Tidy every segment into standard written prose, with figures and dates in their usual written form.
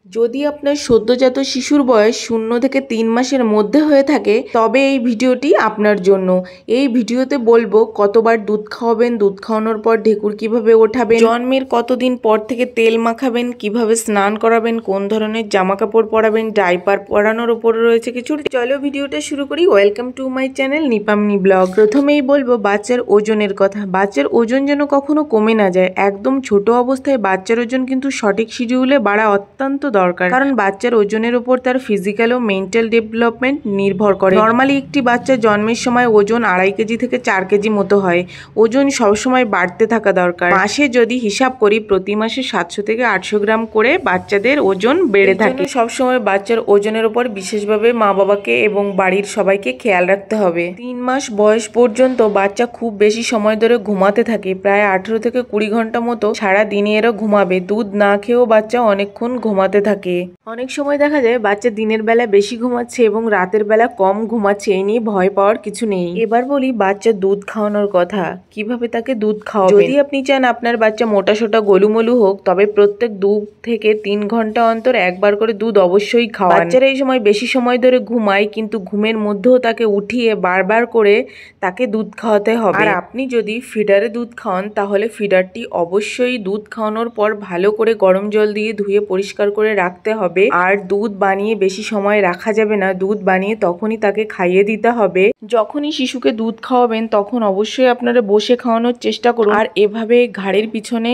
যদি আপনার সদ্যজাত শিশুর বয়স 0 থেকে 3 মাসের মধ্যে হয়ে থাকে তবে এই ভিডিওটি আপনার জন্য। এই ভিডিওতে বলবো কতবার দুধ খাওয়াবেন, দুধ খাওয়ানোর পর ঢেকুর কিভাবে ওঠাবেন, জন্মের কতদিন পর থেকে তেল মাখাবেন, কিভাবে স্নান করাবেন, কোন ধরনের জামা কাপড় পরাবেন, ডাইপার পরানোর উপর রয়েছে কিছু। চলো ভিডিওটা শুরু করি। Welcome to my channel Nipamoni vlog. প্রথমেই বলবো বাচ্চার ওজনের কথা। বাচ্চার ওজন যেন কখনো কমে না যায়। একদম ছোট অবস্থায় বাচ্চার ওজন কিন্তু সঠিক শিডিউলে বাড়া অত্যন্ত দরকার, কারণ বাচ্চার ওজনের উপর তার ফিজিক্যাল ও মেন্টাল ডেভেলপমেন্ট নির্ভর করে। নর্মালি একটি বাচ্চা জন্মের সময় ওজন 2.5 কেজি থেকে 4 কেজি মতো হয়। ওজন সবসময় বাড়তে থাকা দরকার। মাসে যদি হিসাব করি প্রতি মাসে 700 থেকে 800 গ্রাম করে বাচ্চাদের ওজন বেড়ে থাকে। সবসময় বাচ্চার ওজনের উপর বিশেষভাবে মা বাবাকে এবং বাড়ির সবাইকে খেয়াল রাখতে হবে। 3 মাস বয়স পর্যন্ত বাচ্চা খুব বেশি সময় ধরে ঘুমাতে থাকে, প্রায় 18 থেকে 20 ঘন্টা মতো সারা দিনে এরা ঘুমাবে। দুধ না খেয়েও বাচ্চা অনেকক্ষণ ঘুমাতে থাকে। অনেক সময় দেখা যায় বাচ্চা দিনের বেলা বেশি ঘুমাচ্ছে এবং রাতের বেলা কম ঘুমাচ্ছে, এই নিয়ে ভয় পাওয়ার কিছু নেই। এবার বলি বাচ্চা দুধ খাওয়ানোর কথা। কিভাবে তাকে দুধ খাওয়াবেন। যদি আপনি চান আপনার বাচ্চা মোটা সোটা গোলুমলু হোক, তবে প্রত্যেক 2 থেকে 3 ঘন্টা অন্তর একবার করে দুধ অবশ্যই খাওয়ান। বাচ্চারা এই সময় বেশি সময় ধরে ঘুমায়, কিন্তু ঘুমের মধ্যেও তাকে উঠিয়ে বারবার করে তাকে দুধ খাওয়াতে হবে। আর আপনি যদি ফিডারে দুধ খাওয়ান তাহলে ফিডারটি অবশ্যই দুধ খাওয়ানোর পর ভালো করে গরম জল দিয়ে ধুয়ে পরিষ্কার করে রাখতে হবে। আর দুধ বানিয়ে বেশি সময় রাখা যাবে না। দুধ বানিয়ে তখনই তাকে খাইয়ে দিতে হবে। যখনই শিশুকে দুধ খাওয়াবেন তখন অবশ্যই আপনারা বসে খাওয়ানোর চেষ্টা করুন। আর এভাবে ঘাড়ের পিছনে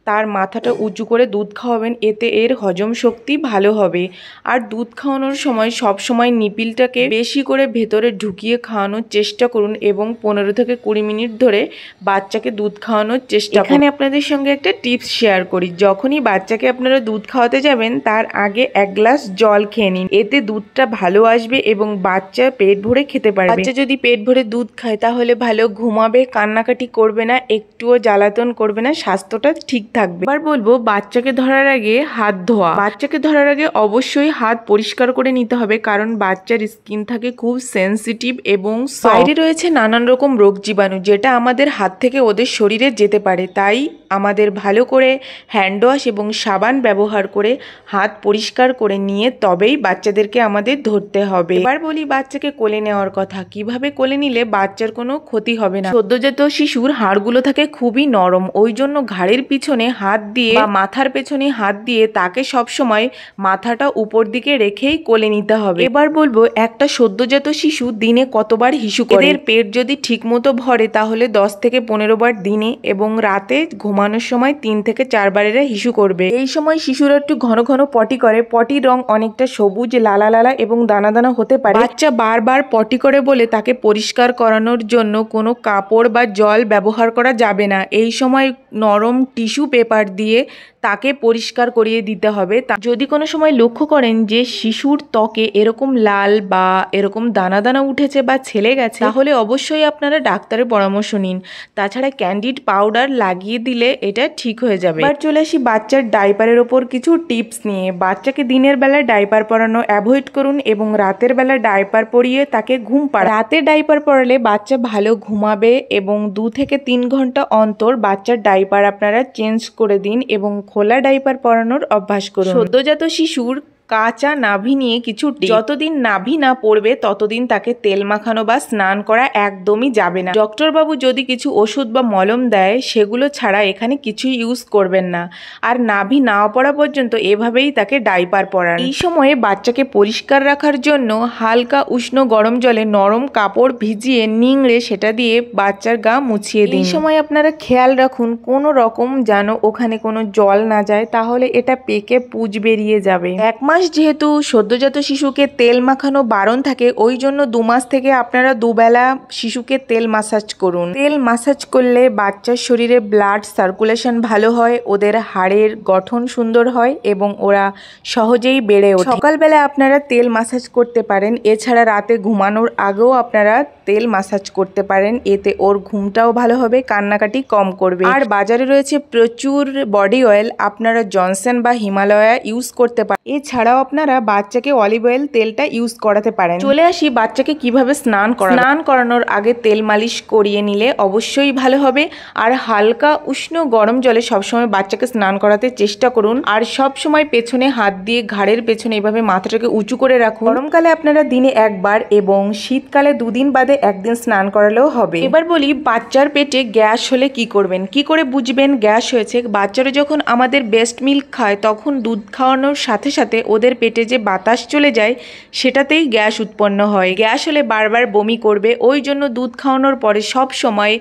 তার মাথাটা উঁচু করে দুধ খাওয়াবেন, এতে এর হজম শক্তি ভালো হবে। আর দুধ খাওয়ানোর সময় সব সময় নিপিলটাকে বেশি করে ভেতরে ঢুকিয়ে খাওয়ানোর চেষ্টা করুন এবং 15 থেকে 20 মিনিট ধরে বাচ্চাকে দুধ খাওয়ানোর চেষ্টা করুন। এখানে আপনাদের সঙ্গে একটা টিপস শেয়ার করি। যখনই বাচ্চাকে আপনারা দুধ খাওয়াতে যাবেন তার আগে 1 গ্লাস জল খেয়ে নিন, এতে দুধটা ভালো আসবে এবং বাচ্চা পেট ভরে খেতে পারবে। বাচ্চা যদি পেট ভরে দুধ খায় তাহলে ভালো ঘুমাবে, কান্নাকাটি করবে না, একটুও জ্বালাতন করবে না, স্বাস্থ্যটা ঠিক থাকবে। এবার বলবো বাচ্চাকে ধরার আগে হাত ধোয়া। বাচ্চাকে ধরার আগে অবশ্যই হাত পরিষ্কার করে নিতে হবে, কারণ বাচ্চার স্কিন থাকে খুব সেনসিটিভ এবং বাইরে রয়েছে নানান রকম রোগ জীবাণু, যেটা আমাদের হাত থেকে ওদের শরীরে যেতে পারে। তাই আমাদের ভালো করে হ্যান্ড ওয়াশ এবং সাবান ব্যবহার করে হাত পরিষ্কার করে নিয়ে তবেই বাচ্চাদেরকে আমাদের ধরতে হবে। এবার বলি বাচ্চাকে কোলে নেওয়ার কথা। কিভাবে কোলে নিলে বাচ্চার কোনো ক্ষতি হবে না। সদ্যজাত শিশুর হাড়গুলো থাকে খুবই নরম, ওই জন্য ঘাড়ের পিছনে হাত দিয়ে বা মাথার পেছনে হাত দিয়ে তাকে সবসময় মাথাটা উপর দিকে রেখেই কোলে নিতে হবে। এবার বলবো একটা সদ্যজাত শিশু দিনে কতবার হিসু করে। এদের পেট যদি ঠিক মতো ভরে তাহলে 10 থেকে 15 বার দিনে, এবং রাতে ঘুমানোর সময় 3 থেকে 4 বার এরা হিসু করবে। এই সময় শিশুরা একটু ঘন ঘন পটি করে। পটির রং অনেকটা সবুজ, লালা লালা এবং দানা দানা হতে পারে। বাচ্চা বারবার পটি করে বলে তাকে পরিষ্কার করানোর জন্য কোনো কাপড় বা জল ব্যবহার করা যাবে না। এই সময় নরম টিস্যু পেপার দিয়ে তাকে পরিষ্কার করিয়ে দিতে হবে। যদি কোনো সময় লক্ষ্য করেন যে শিশুর ত্বকে এরকম লাল বা এরকম দানা দানা উঠেছে বা ছেলে গেছে, তাহলে অবশ্যই আপনারা ডাক্তারের পরামর্শ নিন। তাছাড়া ক্যান্ডিড পাউডার লাগিয়ে দিলে এটা ঠিক হয়ে যাবে। এবার চলে আসি বাচ্চার ডাইপারের ওপর কিছু টিপস নিয়ে। বাচ্চাকে দিনের বেলায় ডাইপার পরানো অ্যাভয়েড করুন এবং রাতের বেলা ডাইপার পরিয়ে তাকে ঘুম পাড়ান। রাতে ডাইপার পরালে বাচ্চা ভালো ঘুমাবে এবং 2 থেকে 3 ঘন্টা অন্তর বাচ্চার ডাইপার আপনারা চেঞ্জ করে দিন এবং খোলা ডাইপার পরানোর অভ্যাস করুন। সদ্যজাত শিশুর কাঁচা নাভি নিয়ে কিছু টিপস। যতদিন নাভি না পড়বে ততদিন তাকে তেল মাখানো বা স্নান করা একদমই যাবে না। ডক্টর বাবু যদি কিছু ওষুধ বা মলম দেয় সেগুলো ছাড়া এখানে কিছুই ইউজ করবেন না। আর নাভি না পড়া পর্যন্ত এভাবেই তাকে ডাইপার পরান। এই সময়ে বাচ্চাকে পরিষ্কার রাখার জন্য হালকা উষ্ণ গরম জলে নরম কাপড় ভিজিয়ে নিংড়ে সেটা দিয়ে বাচ্চার গা মুছিয়ে দিন। এই সময় আপনারা খেয়াল রাখুন কোনো রকম যেন ওখানে কোনো জল না যায়, তাহলে এটা পেকে পুঁজ বেরিয়ে যাবে। 1 মাস যেহেতু সদ্যজাত শিশুকে তেল মাখানো বারণ থাকে, ওই জন্য 2 মাস থেকে আপনারা 2 বেলা শিশুকে তেল মাসাজ করুন। তেল মাসাজ করলে বাচ্চার শরীরে ব্লাড সার্কুলেশন ভালো হয়, ওদের হাড়ের গঠন সুন্দর হয় এবং ওরা সহজেই বেড়ে ওঠে। সকালবেলা আপনারা তেল মাসাজ করতে পারেন। এছাড়া রাতে ঘুমানোর আগেও আপনারা তেল মাসাজ করতে পারেন, এতে ওর ঘুমটাও ভালো হবে, কান্নাকাটি কম করবে। আর বাজারে রয়েছে প্রচুর বডি অয়েল, আপনারা জনসন বা হিমালয়া ইউজ করতে পারেন। এছাড়া এছাড়াও আপনারা বাচ্চাকে অলিভ অয়েল তেলটা ইউজ করাতে পারেন। চলে আসি বাচ্চাকে কিভাবে স্নান করানোর আগে তেল মালিশ করিয়ে নিলে অবশ্যই ভালো হবে। আর হালকা উষ্ণ গরম জলে সবসময় বাচ্চাকে স্নান করাতে চেষ্টা করুন। আর সব সময় পেছনে হাত দিয়ে ঘাড়ের পেছনে এভাবে মাথাটাকে উঁচু করে রাখুন। গরমকালে আপনারা দিনে একবার এবং শীতকালে 2 দিন বাদে 1 দিন স্নান করালেও হবে। এবার বলি বাচ্চার পেটে গ্যাস হলে কি করবেন, কি করে বুঝবেন গ্যাস হয়েছে। বাচ্চারা যখন আমাদের ব্রেস্ট মিল্ক খায় তখন দুধ খাওয়ানোর সাথে সাথে ওদের পেটে যে বাতাস চলে যায় সেটাতেই গ্যাস উৎপন্ন হয়। গ্যাস হলে বারবার বমি করবে, ওই জন্য দুধ খাওয়ানোর পরে সব সময়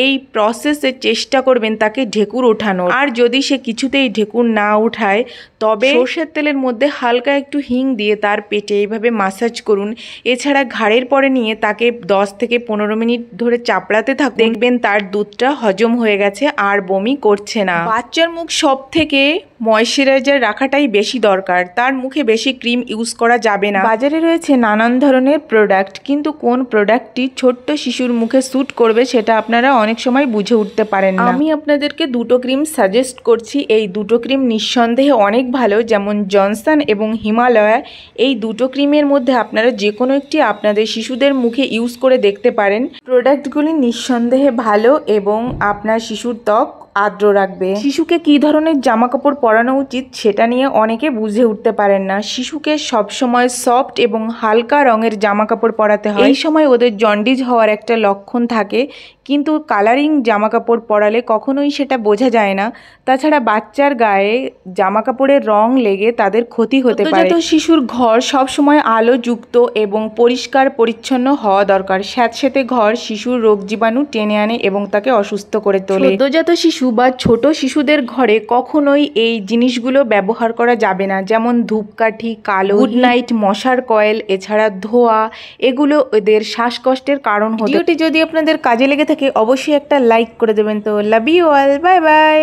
এই প্রসেসে চেষ্টা করবেন তাকে ঢেকুর ওঠানোর। আর যদি সে কিছুতেই ঢেকুর না উঠায় তবে সর্ষের তেলের মধ্যে হালকা একটু হিং দিয়ে তার পেটে এইভাবে মাসাজ করুন। এছাড়া ঘাড়ের পরে নিয়ে তাকে 10 থেকে 15 মিনিট ধরে চাপড়াতে থাকুন, দেখবেন তার দুধটা হজম হয়ে গেছে আর বমি করছে না। বাচ্চার মুখ সব থেকে ময়শ্চারাইজার রাখাটাই বেশি দরকার, তার মুখে বেশি ক্রিম ইউজ করা যাবে না। বাজারে রয়েছে নানান ধরনের প্রোডাক্ট, কিন্তু কোন প্রোডাক্টটি ছোট্ট শিশুর মুখে স্যুট করবে সেটা আপনারা অনেক সময় বুঝে উঠতে পারেন না। আমি আপনাদেরকে 2টো ক্রিম সাজেস্ট করছি। এই 2টো ক্রিম নিঃসন্দেহে অনেক ভালো, যেমন জনসন এবং হিমালয়া। এই 2টো ক্রিমের মধ্যে আপনারা যে কোনো একটি আপনাদের শিশুদের মুখে ইউজ করে দেখতে পারেন। প্রোডাক্টগুলি নিঃসন্দেহে ভালো এবং আপনার শিশুর ত্বক আর্দ্র রাখবে। শিশুকে কি ধরনের জামা কাপড় পরানো উচিত সেটা নিয়ে অনেকে বুঝে উঠতে পারেন না। শিশুকে সবসময় সফট এবং হালকা রঙের জামা কাপড় পরাতে হয়। এই সময় ওদের জন্ডিস হওয়ার একটা লক্ষণ থাকে, কিন্তু কালারিং জামা কাপড় পরালে কখনোই সেটা বোঝা যায় না। তাছাড়া বাচ্চার গায়ে জামা কাপড়ের রং লেগে তাদের ক্ষতি হতে পারে। তো শিশুর ঘর সবসময় আলোযুক্ত এবং পরিষ্কার পরিচ্ছন্ন হওয়া দরকার। স্যাঁতসেঁতে ঘর শিশুর রোগ জীবাণু টেনে আনে এবং তাকে অসুস্থ করে তোলে। সদ্যজাত শিশু বা ছোট শিশুদের ঘরে কখনোই এই জিনিসগুলো ব্যবহার করা যাবে না, যেমন ধূপকাঠি, কালো, গুড নাইট, মশার কয়েল, এছাড়া ধোঁয়া, এগুলো এদের শ্বাসকষ্টের কারণ হতে। ভিডিওটি যদি আপনাদের কাজে লেগে থাকে অবশ্যই একটা লাইক করে দেবেন। তো love you all, bye by.